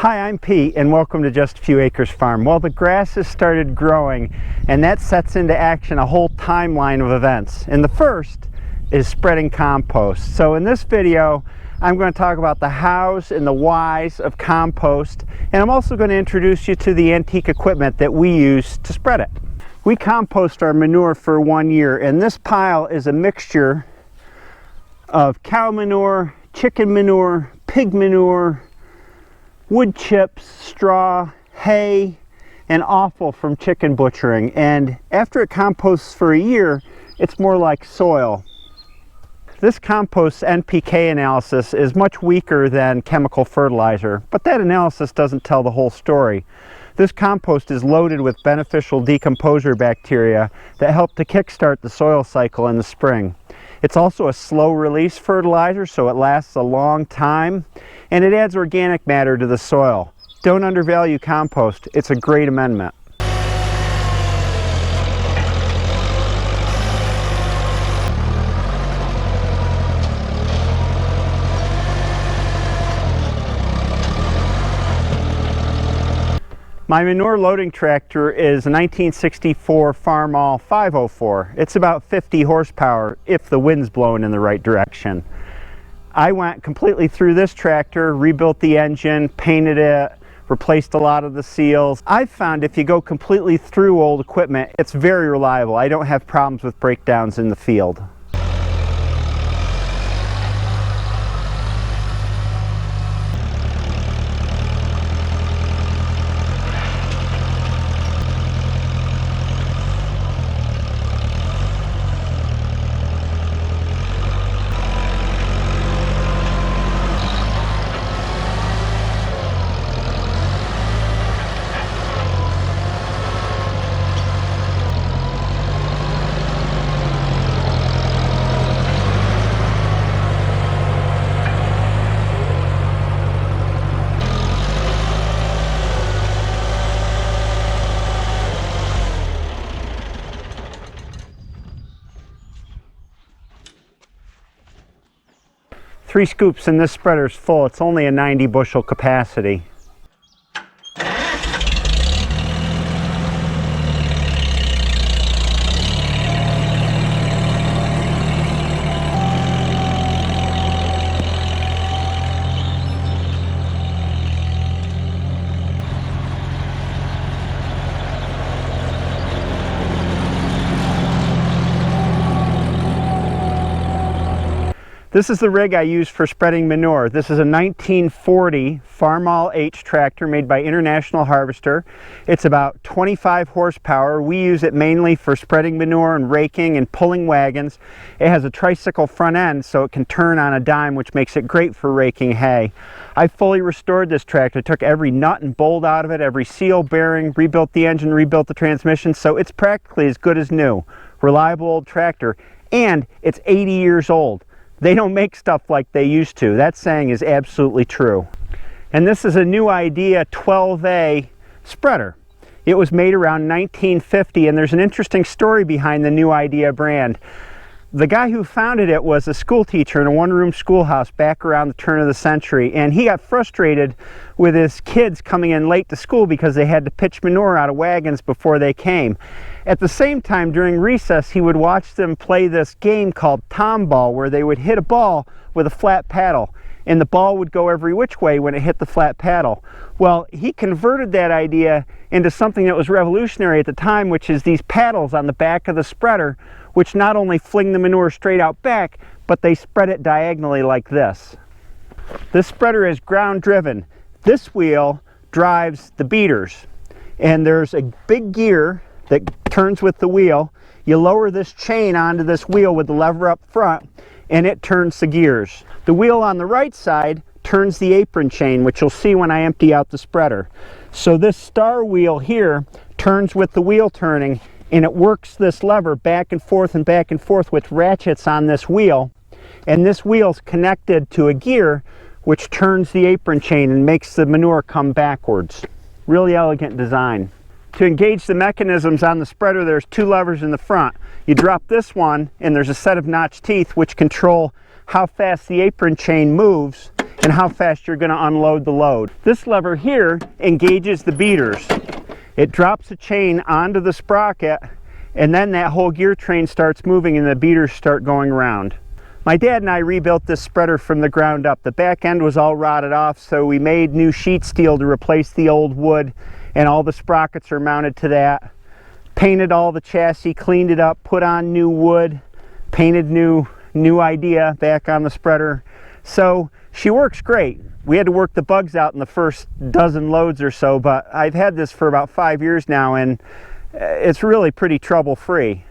Hi, I'm Pete and welcome to Just a Few Acres Farm. Well, the grass has started growing and that sets into action a whole timeline of events. And the first is spreading compost. So in this video, I'm going to talk about the hows and the whys of compost, and I'm also going to introduce you to the antique equipment that we use to spread it. We compost our manure for 1 year, and this pile is a mixture of cow manure, chicken manure, pig manure, wood chips, straw, hay, and offal from chicken butchering. And after it composts for a year, it's more like soil. This compost's NPK analysis is much weaker than chemical fertilizer, but that analysis doesn't tell the whole story. This compost is loaded with beneficial decomposer bacteria that help to kickstart the soil cycle in the spring. It's also a slow release fertilizer, so it lasts a long time, and it adds organic matter to the soil. Don't undervalue compost. It's a great amendment. My manure loading tractor is a 1964 Farmall 504. It's about 50 horsepower if the wind's blowing in the right direction. I went completely through this tractor, rebuilt the engine, painted it, replaced a lot of the seals. I've found if you go completely through old equipment, it's very reliable. I don't have problems with breakdowns in the field. Three scoops and this spreader's full. It's only a 90 bushel capacity. This is the rig I use for spreading manure. This is a 1940 Farmall H tractor made by International Harvester. It's about 25 horsepower. We use it mainly for spreading manure and raking and pulling wagons. It has a tricycle front end so it can turn on a dime, which makes it great for raking hay. I fully restored this tractor, took every nut and bolt out of it, every seal bearing, rebuilt the engine, rebuilt the transmission, so it's practically as good as new. Reliable old tractor, and it's 80 years old. They don't make stuff like they used to. That saying is absolutely true. And this is a New Idea 12A spreader. It was made around 1950, and there's an interesting story behind the New Idea brand. The guy who founded it was a school teacher in a one-room schoolhouse back around the turn of the century, and he got frustrated with his kids coming in late to school because they had to pitch manure out of wagons before they came. At the same time, during recess, he would watch them play this game called Tom Ball, where they would hit a ball with a flat paddle, and the ball would go every which way when it hit the flat paddle. Well, he converted that idea into something that was revolutionary at the time, which is these paddles on the back of the spreader, which not only fling the manure straight out back, but they spread it diagonally like this. This spreader is ground driven. This wheel drives the beaters, and there's a big gear that turns with the wheel. You lower this chain onto this wheel with the lever up front, and it turns the gears. The wheel on the right side turns the apron chain, which you'll see when I empty out the spreader. So this star wheel here turns with the wheel turning, and it works this lever back and forth with ratchets on this wheel, and this wheel's connected to a gear which turns the apron chain and makes the manure come backwards. Really elegant design. To engage the mechanisms on the spreader, there's two levers in the front. You drop this one, and there's a set of notched teeth which control how fast the apron chain moves, and how fast you're going to unload the load. This lever here engages the beaters. It drops the chain onto the sprocket, and then that whole gear train starts moving and the beaters start going around. My dad and I rebuilt this spreader from the ground up. The back end was all rotted off, so we made new sheet steel to replace the old wood, and all the sprockets are mounted to that. Painted all the chassis, cleaned it up, put on new wood, painted new Idea back on the spreader. So she works great. We had to work the bugs out in the first dozen loads or so, but I've had this for about 5 years now, and it's really pretty trouble-free.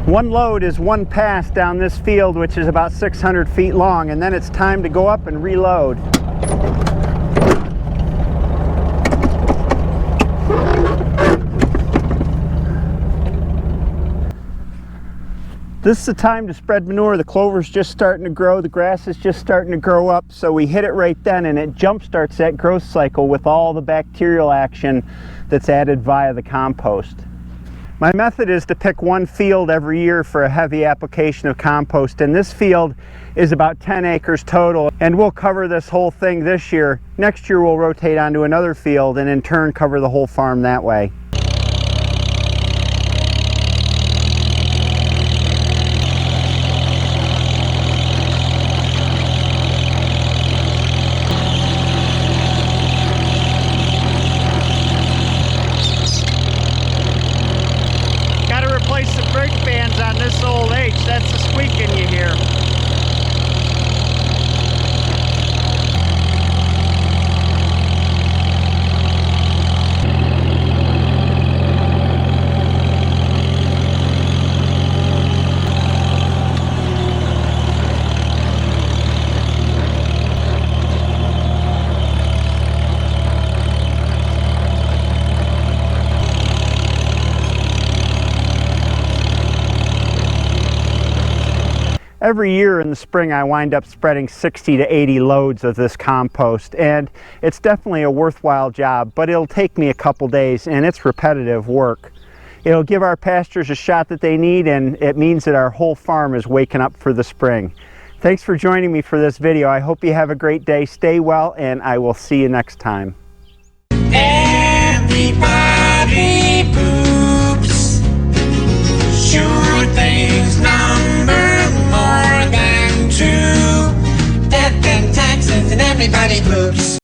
One load is one pass down this field, which is about 600 feet long, and then it's time to go up and reload. This is the time to spread manure. The clover's just starting to grow, the grass is just starting to grow up, so we hit it right then, and it jump starts that growth cycle with all the bacterial action that's added via the compost. My method is to pick one field every year for a heavy application of compost, and this field is about 10 acres total, and we'll cover this whole thing this year. Next year we'll rotate onto another field and in turn cover the whole farm that way. Replace the brake bands on this old H. That's the squeaking you hear. Every year in the spring I wind up spreading 60 to 80 loads of this compost, and it's definitely a worthwhile job, but it'll take me a couple days and it's repetitive work. It'll give our pastures a shot that they need, and it means that our whole farm is waking up for the spring. Thanks for joining me for this video. I hope you have a great day, stay well, and I will see you next time. Everybody poops. Sure things number more than two. Death and taxes and everybody poops.